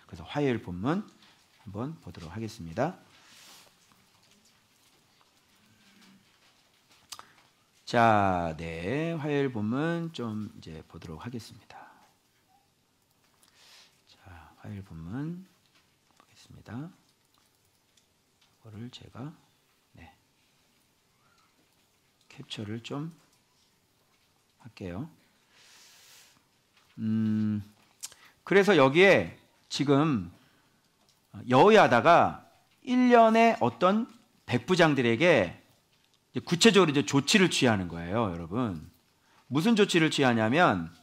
그래서 화요일 본문 한번 보도록 하겠습니다. 자, 네, 화요일 본문 좀 이제 보도록 하겠습니다. 자, 화요일 본문 보겠습니다. 이거를 제가 캡처를 좀 할게요. 그래서 여기에 지금 여호야다가 1년에 어떤 백부장들에게 구체적으로 이제 조치를 취하는 거예요, 여러분. 무슨 조치를 취하냐면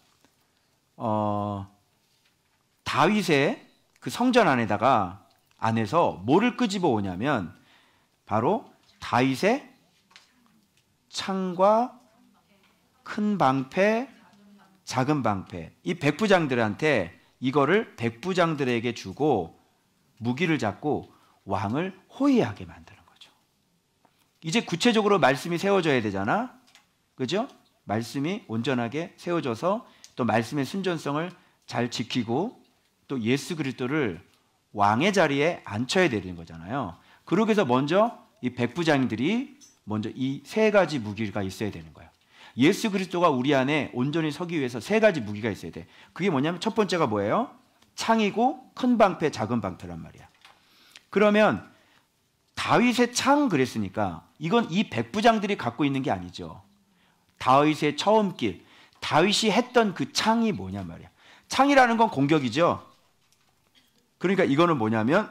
다윗의 그 성전 안에서 뭐를 끄집어 오냐면 바로 다윗의 창과 큰 방패, 작은 방패, 이 백부장들한테 이거를 백부장들에게 주고 무기를 잡고 왕을 호위하게 만드는 거죠. 이제 구체적으로 말씀이 세워져야 되잖아, 그죠? 말씀이 온전하게 세워져서 또 말씀의 순전성을 잘 지키고 또 예수 그리스도를 왕의 자리에 앉혀야 되는 거잖아요. 그러기 위해서 먼저 이 백부장들이 먼저 이 세 가지 무기가 있어야 되는 거예요. 예수 그리스도가 우리 안에 온전히 서기 위해서 세 가지 무기가 있어야 돼. 그게 뭐냐면 첫 번째가 뭐예요? 창이고 큰 방패, 작은 방패란 말이야. 그러면 다윗의 창 그랬으니까 이건 이 백부장들이 갖고 있는 게 아니죠. 다윗의 처음길, 다윗이 했던 그 창이 뭐냐 말이야. 창이라는 건 공격이죠. 그러니까 이거는 뭐냐면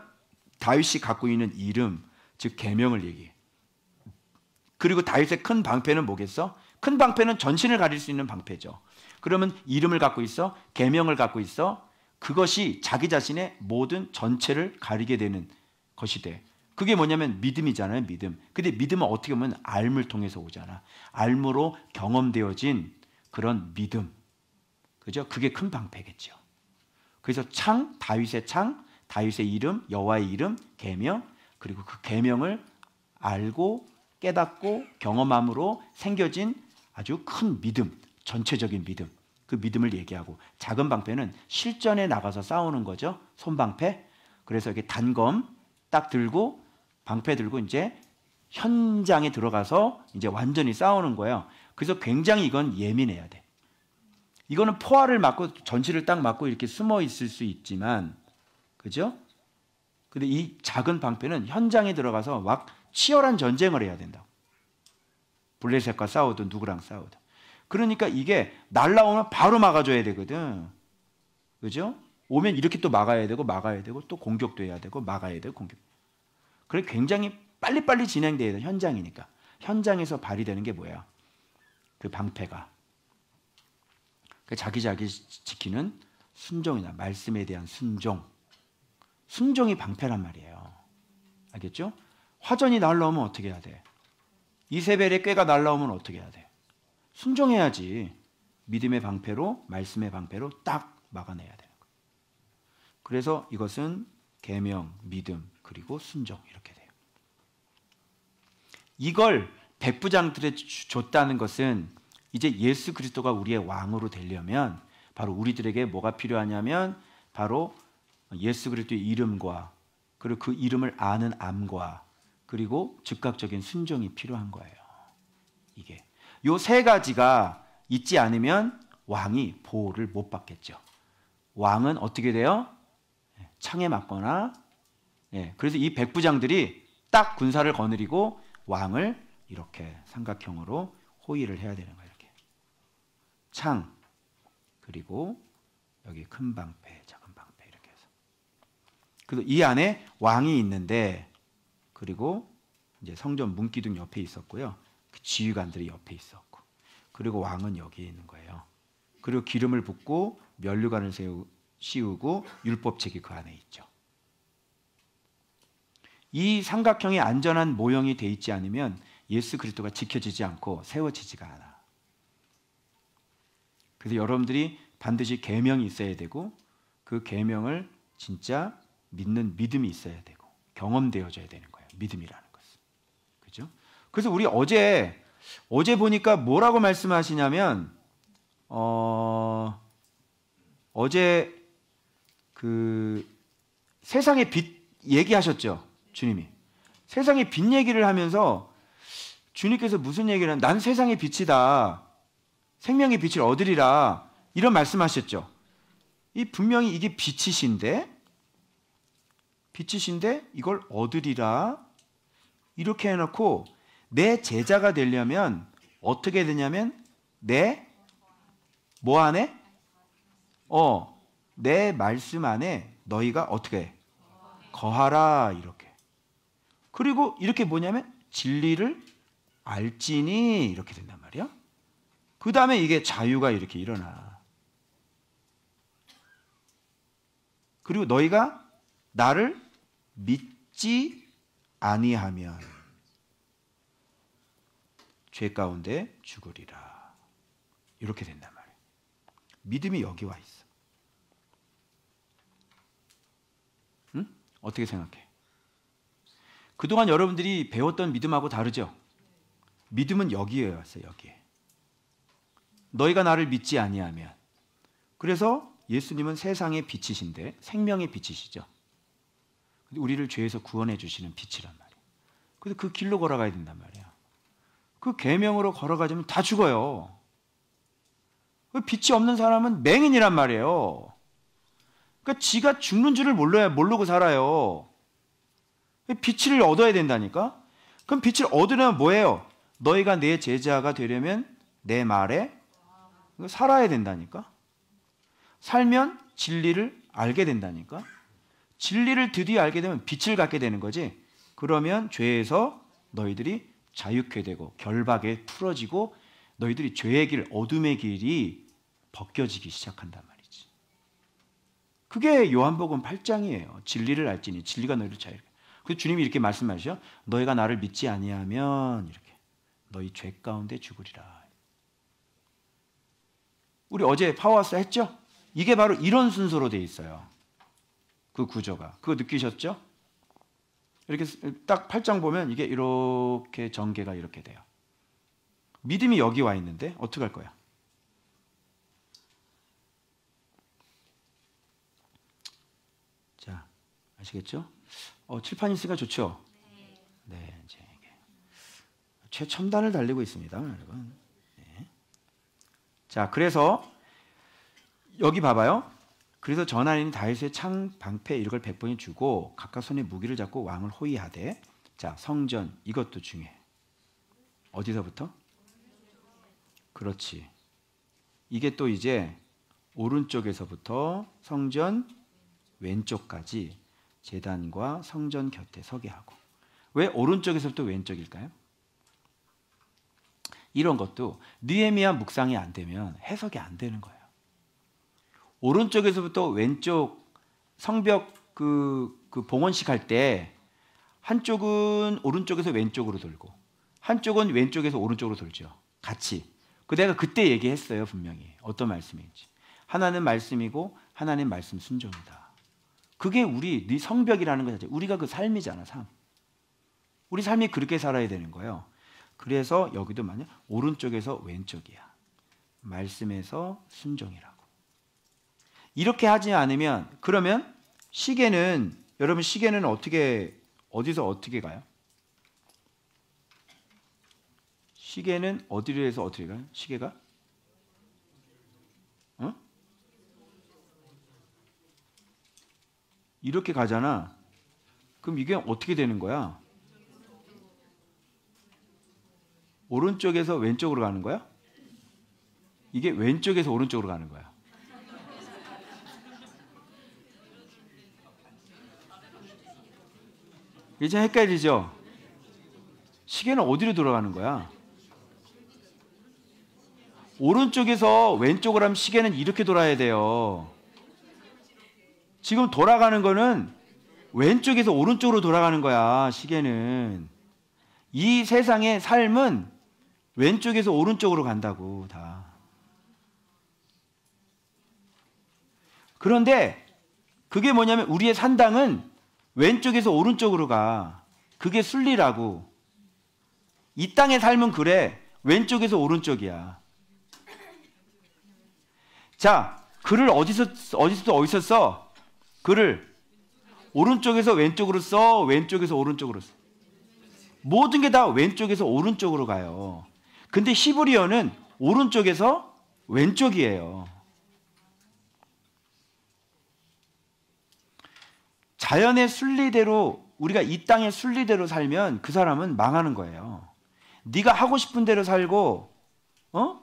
다윗이 갖고 있는 이름, 즉 계명을 얘기해. 그리고 다윗의 큰 방패는 뭐겠어? 큰 방패는 전신을 가릴 수 있는 방패죠. 그러면 이름을 갖고 있어, 계명을 갖고 있어. 그것이 자기 자신의 모든 전체를 가리게 되는 것이 돼. 그게 뭐냐면 믿음이잖아요, 믿음. 근데 믿음은 어떻게 보면 알물 통해서 오잖아. 알무로 경험되어진 그런 믿음. 그죠? 그게 큰 방패겠죠. 그래서 창, 다윗의 이름, 여호와의 이름, 계명, 그리고 그 계명을 알고 깨닫고 경험함으로 생겨진 아주 큰 믿음, 전체적인 믿음, 그 믿음을 얘기하고, 작은 방패는 실전에 나가서 싸우는 거죠. 손방패. 그래서 이렇게 단검 딱 들고 방패 들고 이제 현장에 들어가서 이제 완전히 싸우는 거예요. 그래서 굉장히 이건 예민해야 돼. 이거는 포화를 맞고 전치를 딱 맞고 이렇게 숨어 있을 수 있지만, 그죠? 근데 이 작은 방패는 현장에 들어가서 막 치열한 전쟁을 해야 된다고. 블레셋과 싸우든 누구랑 싸우든. 그러니까 이게 날라오면 바로 막아줘야 되거든. 그죠? 오면 이렇게 또 막아야 되고 또 공격도 해야 되고 막아야 되고 공격. 그래 굉장히 빨리빨리 진행돼야 돼. 현장이니까. 현장에서 발휘되는 게 뭐야? 그 방패가. 자기 지키는 순종이나 말씀에 대한 순종. 순종이 방패란 말이에요. 알겠죠? 화전이 날라오면 어떻게 해야 돼? 이세벨의 꾀가 날라오면 어떻게 해야 돼? 순종해야지. 믿음의 방패로, 말씀의 방패로 딱 막아내야 되는 거예요. 그래서 이것은 계명, 믿음, 그리고 순종 이렇게 돼요. 이걸 백부장들에 줬다는 것은 이제 예수 그리스도가 우리의 왕으로 되려면 바로 우리들에게 뭐가 필요하냐면 바로 예수 그리스도의 이름과 그리고 그 이름을 아는 암과 그리고 즉각적인 순종이 필요한 거예요. 이게 요 세 가지가 있지 않으면 왕이 보호를 못 받겠죠. 왕은 어떻게 돼요? 창에 맞거나. 그래서 이 백부장들이 딱 군사를 거느리고 왕을 이렇게 삼각형으로 호위를 해야 되는 거예요. 이렇게 창 그리고 여기 큰 방패, 작은 방패 이렇게 해서. 그래서 이 안에 왕이 있는데 그리고 이제 성전 문기둥 옆에 있었고요. 그 지휘관들이 옆에 있었고 그리고 왕은 여기에 있는 거예요. 그리고 기름을 붓고 면류관을 씌우고 율법책이 그 안에 있죠. 이 삼각형의 안전한 모형이 돼 있지 않으면 예수 그리스도가 지켜지지 않고 세워지지가 않아. 그래서 여러분들이 반드시 계명이 있어야 되고 그 계명을 진짜 믿는 믿음이 있어야 되고 경험되어져야 되는 거예요. 믿음이라는 것은. 그죠? 그래서 우리 어제 보니까 뭐라고 말씀하시냐면 어제 그 세상의 빛 얘기하셨죠, 주님이. 세상의 빛 얘기를 하면서 주님께서 무슨 얘기를 하면 난 세상의 빛이다. 생명의 빛을 얻으리라. 이런 말씀하셨죠. 이 분명히 이게 빛이신데 이걸 얻으리라. 이렇게 해놓고 내 제자가 되려면 어떻게 되냐면 내 뭐 안에? 내 말씀 안에 너희가 어떻게 해? 거하라. 이렇게. 그리고 이렇게 뭐냐면 진리를 알지니 이렇게 된단 말이야. 그 다음에 이게 자유가 이렇게 일어나. 그리고 너희가 나를 믿지 아니하면 죄 가운데 죽으리라. 이렇게 된단 말이야. 믿음이 여기 와 있어. 응? 어떻게 생각해? 그동안 여러분들이 배웠던 믿음하고 다르죠? 믿음은 여기에 왔어요. 여기에. 너희가 나를 믿지 아니하면. 그래서 예수님은 세상의 빛이신데 생명의 빛이시죠. 우리를 죄에서 구원해 주시는 빛이란 말이에요. 그래서 그 길로 걸어가야 된단 말이에요. 그 계명으로 걸어가자면 다 죽어요. 빛이 없는 사람은 맹인이란 말이에요. 그러니까 지가 죽는 줄을 모르고 살아요. 빛을 얻어야 된다니까. 그럼 빛을 얻으려면 뭐예요? 너희가 내 제자가 되려면 내 말에 살아야 된다니까. 살면 진리를 알게 된다니까. 진리를 드디어 알게 되면 빛을 갖게 되는 거지. 그러면 죄에서 너희들이 자유케 되고 결박에 풀어지고 너희들이 죄의 길, 어둠의 길이 벗겨지기 시작한단 말이지. 그게 요한복음 8장이에요. 진리를 알지니 진리가 너희를 자유케. 그래서 주님이 이렇게 말씀하시죠. 너희가 나를 믿지 아니하면 이렇게 너희 죄 가운데 죽으리라. 우리 어제 파워하우스 했죠? 이게 바로 이런 순서로 돼 있어요. 그 구조가. 그거 느끼셨죠? 이렇게 딱 8장 보면 이게 이렇게 전개가 이렇게 돼요. 믿음이 여기 와 있는데 어떻게 할 거야? 자, 아시겠죠? 칠판 있으니까 좋죠? 네, 이제 이게 최첨단을 달리고 있습니다, 여러분. 네. 자, 그래서 여기 봐봐요. 그래서 전하리니 다윗의 창 방패 이걸 100번이 주고 각각 손에 무기를 잡고 왕을 호위하되. 자, 성전 이것도 중요해. 어디서부터? 그렇지. 이게 또 이제 오른쪽에서부터 성전 왼쪽까지 제단과 성전 곁에 서게 하고. 왜 오른쪽에서부터 왼쪽일까요? 이런 것도 느헤미야 묵상이 안 되면 해석이 안 되는 거예요. 오른쪽에서부터 왼쪽 성벽 그 봉헌식 할 때 한쪽은 오른쪽에서 왼쪽으로 돌고 한쪽은 왼쪽에서 오른쪽으로 돌죠. 같이. 내가 그때 얘기했어요. 분명히. 어떤 말씀인지. 하나는 말씀이고 하나는 말씀 순종이다. 그게 우리 네 성벽이라는 것 자체. 우리가 그 삶이잖아. 삶. 우리 삶이 그렇게 살아야 되는 거예요. 그래서 여기도 만약 오른쪽에서 왼쪽이야. 말씀에서 순종이라고. 이렇게 하지 않으면 그러면 시계는 여러분 시계는 어디서 어떻게 가요? 시계는 어디로 해서 어떻게 가요? 시계가? 이렇게 가잖아. 그럼 이게 어떻게 되는 거야? 오른쪽에서 왼쪽으로 가는 거야? 이게 왼쪽에서 오른쪽으로 가는 거야. 이제 헷갈리죠? 시계는 어디로 돌아가는 거야? 오른쪽에서 왼쪽으로 하면 시계는 이렇게 돌아야 돼요. 지금 돌아가는 거는 왼쪽에서 오른쪽으로 돌아가는 거야. 시계는. 이 세상의 삶은 왼쪽에서 오른쪽으로 간다고 다. 그런데 그게 뭐냐면 우리의 산당은 왼쪽에서 오른쪽으로 가. 그게 순리라고. 이 땅의 삶은 그래. 왼쪽에서 오른쪽이야. 자, 글을 어디서 써? 글을 오른쪽에서 왼쪽으로 써, 왼쪽에서 오른쪽으로 써. 모든 게 다 왼쪽에서 오른쪽으로 가요. 근데 히브리어는 오른쪽에서 왼쪽이에요. 자연의 순리대로, 우리가 이 땅의 순리대로 살면 그 사람은 망하는 거예요. 네가 하고 싶은 대로 살고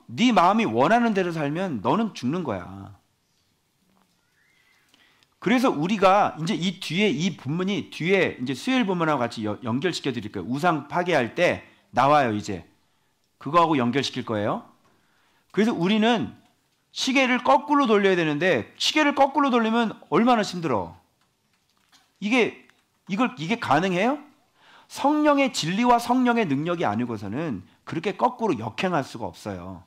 네 마음이 원하는 대로 살면 너는 죽는 거야. 그래서 우리가 이제 이 뒤에 이 본문이 뒤에 이제 수요일 본문하고 같이 연결시켜 드릴 거예요. 우상 파괴할 때 나와요. 이제 그거하고 연결시킬 거예요. 그래서 우리는 시계를 거꾸로 돌려야 되는데 시계를 거꾸로 돌리면 얼마나 힘들어. 이게 가능해요? 성령의 진리와 성령의 능력이 아니고서는 그렇게 거꾸로 역행할 수가 없어요.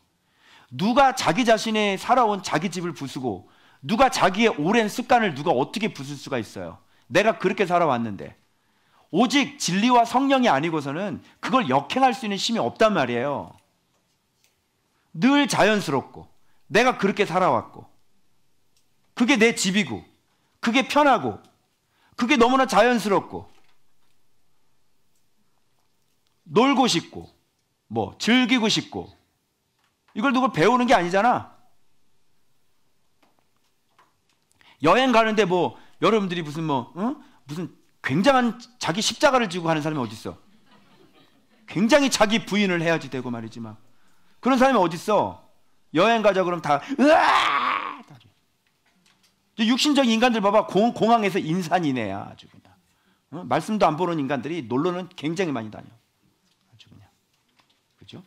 누가 자기 자신의 살아온 자기 집을 부수고 누가 자기의 오랜 습관을 누가 어떻게 부술 수가 있어요? 내가 그렇게 살아왔는데 오직 진리와 성령이 아니고서는 그걸 역행할 수 있는 힘이 없단 말이에요. 늘 자연스럽고 내가 그렇게 살아왔고 그게 내 집이고 그게 편하고 그게 너무나 자연스럽고 놀고 싶고 뭐 즐기고 싶고 이걸 누가 배우는 게 아니잖아. 여행 가는데 뭐 여러분들이 무슨 무슨 굉장한 자기 십자가를 지고 가는 사람이 어디 있어? 굉장히 자기 부인을 해야지 되고 말이지 막. 그런 사람이 어디 있어? 여행 가자 그러면 다 으아! 육신적 인간들 봐봐. 공항에서 인산이네야 아주 그냥. 말씀도 안 보는 인간들이 놀러는 굉장히 많이 다녀. 아주 그냥. 그죠?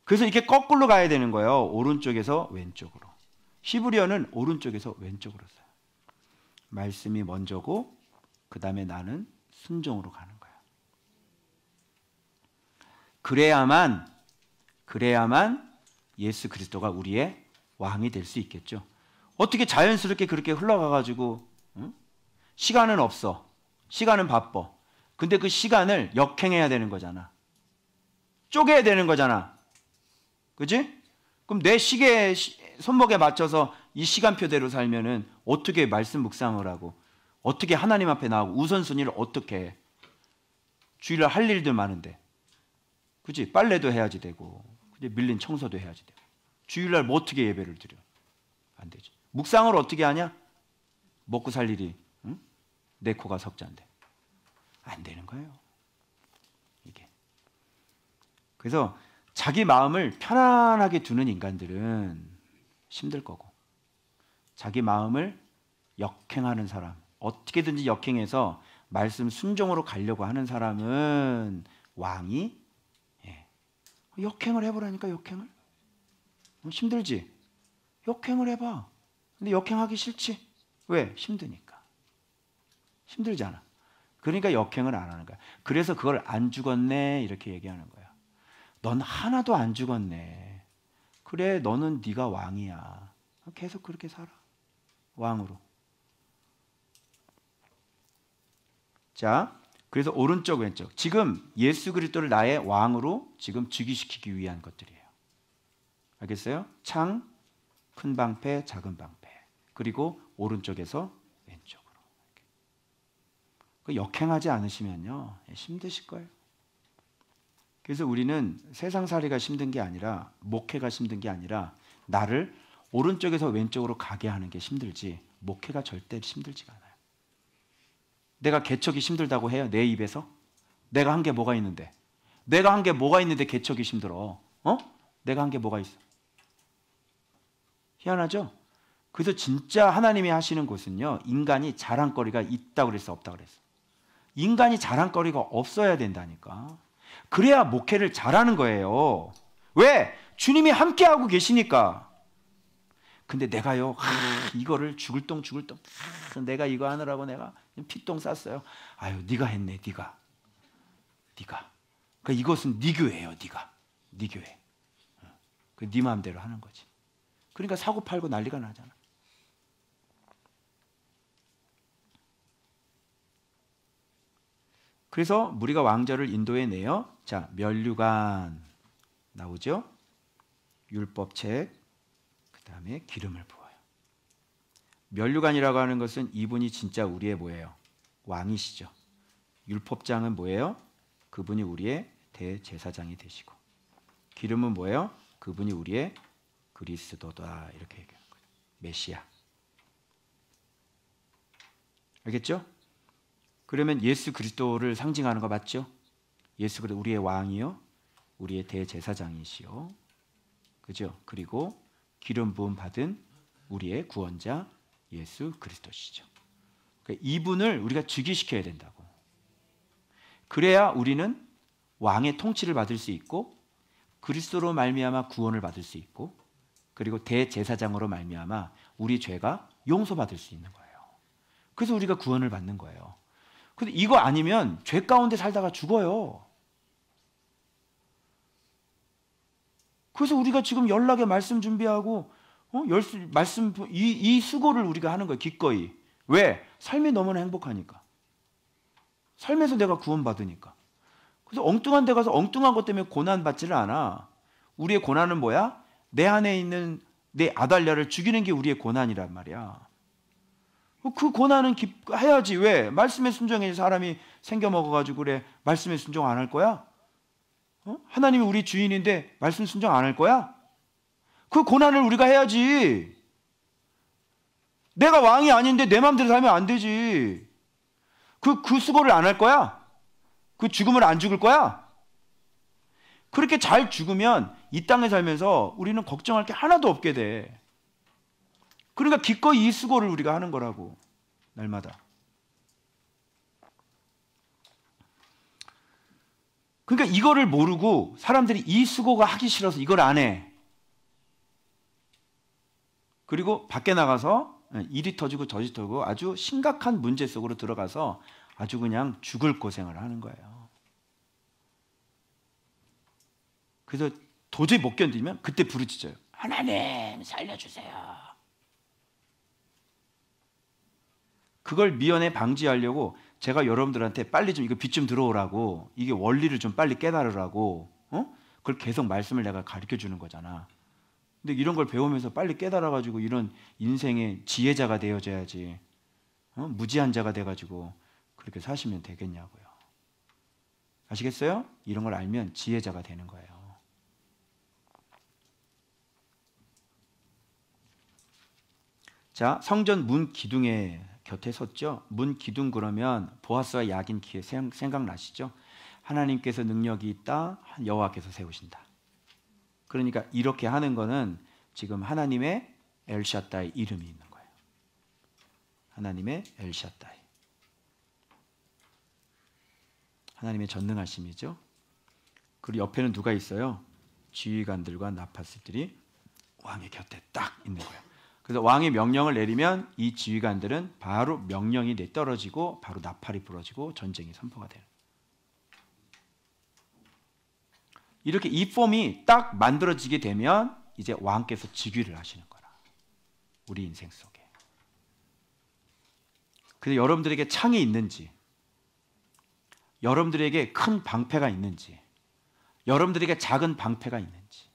그래서 이렇게 거꾸로 가야 되는 거예요. 오른쪽에서 왼쪽으로. 히브리어는 오른쪽에서 왼쪽으로 써요. 말씀이 먼저고 그 다음에 나는 순종으로 가는 거야. 그래야만 예수 그리스도가 우리의 왕이 될 수 있겠죠. 어떻게 자연스럽게 그렇게 흘러가가지고 시간은 없어. 시간은 바빠. 근데 그 시간을 역행해야 되는 거잖아. 쪼개야 되는 거잖아. 그지? 그럼 내 시계 손목에 맞춰서 이 시간표대로 살면은 어떻게 말씀 묵상을 하고 어떻게 하나님 앞에 나오고 우선순위를 어떻게 해. 주일날 할 일도 많은데 그지? 빨래도 해야지 되고 그지? 밀린 청소도 해야지 되고 주일날 뭐 어떻게 예배를 드려? 안 되지. 묵상을 어떻게 하냐? 먹고 살 일이 내 코가 석자인데 안 되는 거예요. 이게. 그래서 자기 마음을 편안하게 두는 인간들은 힘들 거고 자기 마음을 역행하는 사람, 어떻게든지 역행해서 말씀 순종으로 가려고 하는 사람은 왕이 역행을 해보라니까. 역행을 힘들지? 역행을 해봐. 근데 역행하기 싫지? 왜? 힘드니까. 힘들잖아. 그러니까 역행을 안 하는 거야. 그래서 그걸 안 죽었네 이렇게 얘기하는 거야. 넌 하나도 안 죽었네. 그래, 너는 네가 왕이야. 계속 그렇게 살아. 왕으로. 자, 그래서 오른쪽 왼쪽. 지금 예수 그리스도를 나의 왕으로 지금 즉위시키기 위한 것들이에요. 알겠어요? 창, 큰 방패, 작은 방패. 그리고 오른쪽에서 왼쪽으로. 역행하지 않으시면요 힘드실 거예요. 그래서 우리는 세상살이가 힘든 게 아니라 목회가 힘든 게 아니라 나를 오른쪽에서 왼쪽으로 가게 하는 게 힘들지 목회가 절대 힘들지가 않아요. 내가 개척이 힘들다고 해요? 내 입에서? 내가 한 게 뭐가 있는데? 내가 한 게 뭐가 있는데 개척이 힘들어? 내가 한 게 뭐가 있어? 희한하죠? 그래서 진짜 하나님이 하시는 것은요 인간이 자랑거리가 있다고 그랬어 없다고 그랬어? 인간이 자랑거리가 없어야 된다니까. 그래야 목회를 잘하는 거예요. 왜? 주님이 함께하고 계시니까. 근데 내가요 이거를 죽을 똥 내가 이거 하느라고 내가 피똥 쌌어요. 아유 네가 했네. 네가 그러니까 이것은 네 교회예요. 네 교회. 네 마음대로 하는 거지. 그러니까 사고 팔고 난리가 나잖아. 그래서 무리가 왕자를 인도해 내요. 자, 면류관 나오죠? 율법책, 그 다음에 기름을 부어요. 면류관이라고 하는 것은 이분이 진짜 우리의 뭐예요? 왕이시죠. 율법장은 뭐예요? 그분이 우리의 대제사장이 되시고, 기름은 뭐예요? 그분이 우리의 그리스도다, 이렇게 얘기하는 거예요. 메시아. 알겠죠? 그러면 예수 그리스도를 상징하는 거 맞죠? 예수 그리스도 우리의 왕이요, 우리의 대제사장이시요, 그죠? 그리고 기름 부음 받은 우리의 구원자 예수 그리스도시죠. 그러니까 이분을 우리가 즉위시켜야 된다고. 그래야 우리는 왕의 통치를 받을 수 있고, 그리스도로 말미암아 구원을 받을 수 있고, 그리고 대제사장으로 말미암아 우리 죄가 용서받을 수 있는 거예요. 그래서 우리가 구원을 받는 거예요. 근데 이거 아니면 죄 가운데 살다가 죽어요. 그래서 우리가 지금 연락에 말씀 준비하고 말씀 이 수고를 우리가 하는 거예요. 기꺼이. 왜? 삶이 너무나 행복하니까. 삶에서 내가 구원받으니까. 그래서 엉뚱한 데 가서 엉뚱한 것 때문에 고난받지를 않아. 우리의 고난은 뭐야? 내 안에 있는 내 아달랴를 죽이는 게 우리의 고난이란 말이야. 그 고난은 해야지. 왜? 말씀에 순종해. 사람이 생겨 먹어가지고 그래, 말씀에 순종 안 할 거야? 하나님이 우리 주인인데 말씀 순종 안 할 거야? 그 고난을 우리가 해야지. 내가 왕이 아닌데 내 마음대로 살면 안 되지. 그 수고를 안 할 거야? 그 죽음을 안 죽을 거야? 그렇게 잘 죽으면 이 땅에 살면서 우리는 걱정할 게 하나도 없게 돼. 그러니까 기꺼이 이 수고를 우리가 하는 거라고, 날마다. 그러니까 이거를 모르고 사람들이 이 수고가 하기 싫어서 이걸 안 해. 그리고 밖에 나가서 이리 터지고 저리 터지고 아주 심각한 문제 속으로 들어가서 아주 그냥 죽을 고생을 하는 거예요. 그래서 도저히 못 견디면 그때 부르짖어요. 하나님 살려주세요. 그걸 미연에 방지하려고 제가 여러분들한테 빨리 좀 이거 빛 좀 들어오라고, 이게 원리를 좀 빨리 깨달으라고, 그걸 계속 말씀을 내가 가르쳐 주는 거잖아. 근데 이런 걸 배우면서 빨리 깨달아가지고 이런 인생의 지혜자가 되어져야지, 무지한 자가 돼가지고 그렇게 사시면 되겠냐고요. 아시겠어요? 이런 걸 알면 지혜자가 되는 거예요. 자, 성전 문 기둥에 곁에 섰죠. 문 기둥 그러면 보아스와 야긴 기회 생각나시죠? 하나님께서 능력이 있다, 여호와께서 세우신다. 그러니까 이렇게 하는 거는 지금 하나님의 엘샤다이 이름이 있는 거예요. 하나님의 엘샤다이. 하나님의 전능하심이죠. 그리고 옆에는 누가 있어요? 지휘관들과 나팔들이 왕의 곁에 딱 있는 거예요. 그래서 왕이 명령을 내리면 이 지휘관들은 바로 명령이 떨어지고 바로 나팔이 불어지고 전쟁이 선포가 돼요. 이렇게 이 폼이 딱 만들어지게 되면 이제 왕께서 즉위를 하시는 거라. 우리 인생 속에. 그래서 여러분들에게 창이 있는지, 여러분들에게 큰 방패가 있는지, 여러분들에게 작은 방패가 있는지,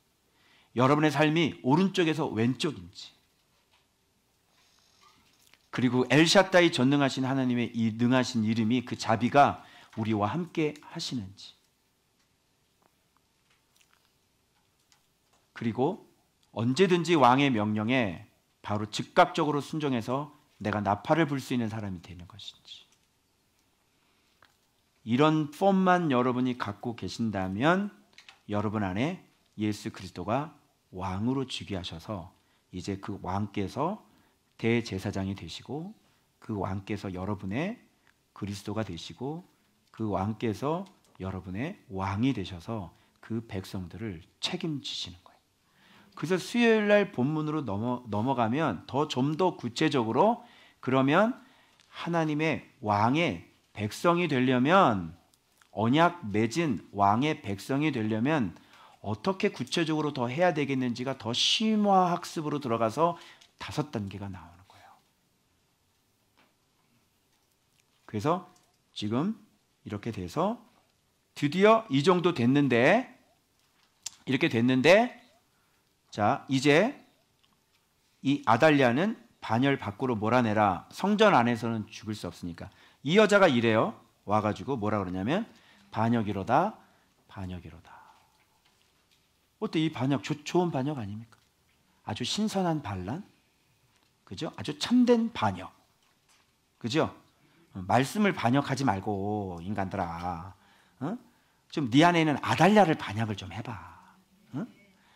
여러분의 삶이 오른쪽에서 왼쪽인지, 그리고 엘샤다이 전능하신 하나님의 이 능하신 이름이, 그 자비가 우리와 함께 하시는지, 그리고 언제든지 왕의 명령에 바로 즉각적으로 순종해서 내가 나팔을 불 수 있는 사람이 되는 것인지, 이런 폼만 여러분이 갖고 계신다면 여러분 안에 예수 그리스도가 왕으로 즉위하셔서 이제 그 왕께서 대제사장이 되시고, 그 왕께서 여러분의 그리스도가 되시고, 그 왕께서 여러분의 왕이 되셔서 그 백성들을 책임지시는 거예요. 그래서 수요일날 본문으로 넘어가면 좀 더 구체적으로, 그러면 하나님의 왕의 백성이 되려면, 언약 맺은 왕의 백성이 되려면 어떻게 구체적으로 더 해야 되겠는지가 더 심화 학습으로 들어가서 5단계가 나오는 거예요. 그래서 지금 이렇게 돼서 드디어 이 정도 됐는데, 이렇게 됐는데, 자, 이제 이 아달랴는 반열 밖으로 몰아내라. 성전 안에서는 죽을 수 없으니까. 이 여자가 이래요. 와가지고 뭐라 그러냐면 반역이로다, 반역이로다. 어때? 이 반역 좋은 반역 아닙니까? 아주 신선한 반란, 그죠? 아주 참된 반역, 그죠? 말씀을 반역하지 말고 인간들아, 좀 네 안에 있는 아달랴를 반역을 좀 해봐.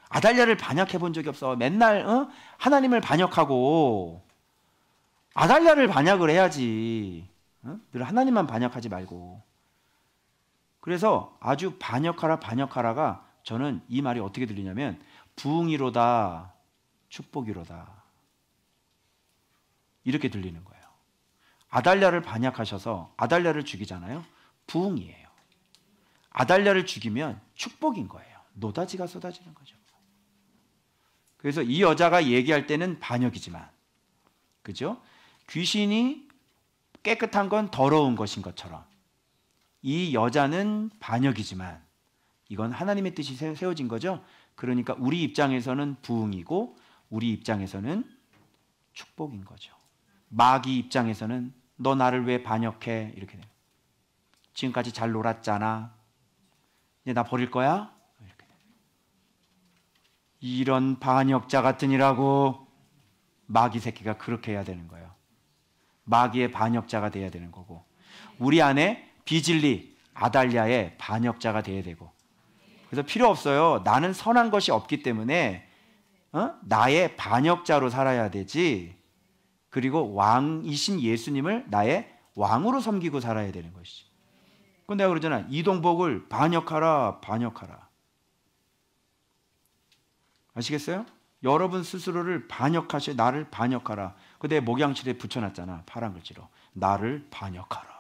아달랴를 반역해 본 적이 없어. 맨날 하나님을 반역하고 아달랴를 반역을 해야지. 늘 하나님만 반역하지 말고. 그래서 아주 반역하라 반역하라가 저는 이 말이 어떻게 들리냐면 부흥이로다 축복이로다 이렇게 들리는 거예요. 아달랴를 반역하셔서 아달랴를 죽이잖아요. 부흥이에요. 아달랴를 죽이면 축복인 거예요. 노다지가 쏟아지는 거죠. 그래서 이 여자가 얘기할 때는 반역이지만, 그죠? 귀신이 깨끗한 건 더러운 것인 것처럼 이 여자는 반역이지만 이건 하나님의 뜻이 세워진 거죠. 그러니까 우리 입장에서는 부흥이고 우리 입장에서는 축복인 거죠. 마귀 입장에서는 너 나를 왜 반역해? 이렇게 돼요. 지금까지 잘 놀았잖아. 이제 나 버릴 거야? 이렇게 돼요. 이런 반역자 같으니라고. 마귀 새끼가 그렇게 해야 되는 거예요. 마귀의 반역자가 돼야 되는 거고, 우리 안에 비질리 아달랴의 반역자가 돼야 되고. 그래서 필요 없어요. 나는 선한 것이 없기 때문에 나의 반역자로 살아야 되지. 그리고 왕이신 예수님을 나의 왕으로 섬기고 살아야 되는 것이지. 그건 내가 그러잖아. 이동복을 반역하라, 반역하라. 아시겠어요? 여러분 스스로를 반역하시, 나를 반역하라. 그 내 목양실에 붙여놨잖아. 파란 글씨로. 나를 반역하라.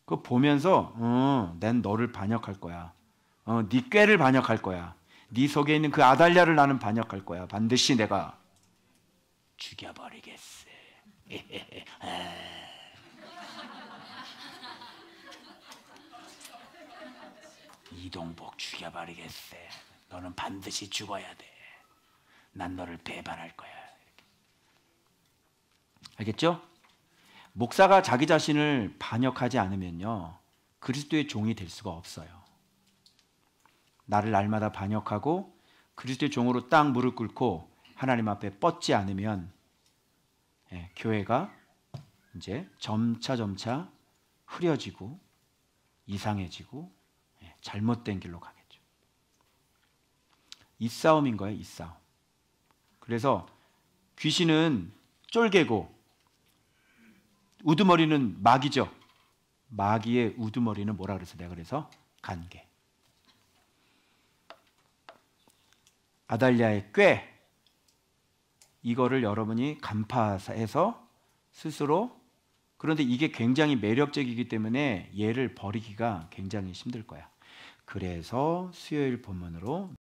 그거 보면서 난 너를 반역할 거야. 네 꾀를 반역할 거야. 네 속에 있는 그 아달랴를 나는 반역할 거야. 반드시 내가 죽여버리겠어. 이동복 죽여버리겠어. 너는 반드시 죽어야 돼. 난 너를 배반할 거야. 이렇게. 알겠죠? 목사가 자기 자신을 반역하지 않으면요, 그리스도의 종이 될 수가 없어요. 나를 날마다 반역하고 그리스도의 종으로 딱 무릎 꿇고 하나님 앞에 뻗지 않으면 교회가 이제 점차 흐려지고 이상해지고 잘못된 길로 가겠죠. 이 싸움인 거예요, 이 싸움. 그래서 귀신은 쫄개고 우두머리는 마귀죠. 마귀의 우두머리는 뭐라 그래서 내가 그래서 간계. 아달랴의 꾀, 이거를 여러분이 간파해서 스스로, 그런데 이게 굉장히 매력적이기 때문에 얘를 버리기가 굉장히 힘들 거야. 그래서 수요일 본문으로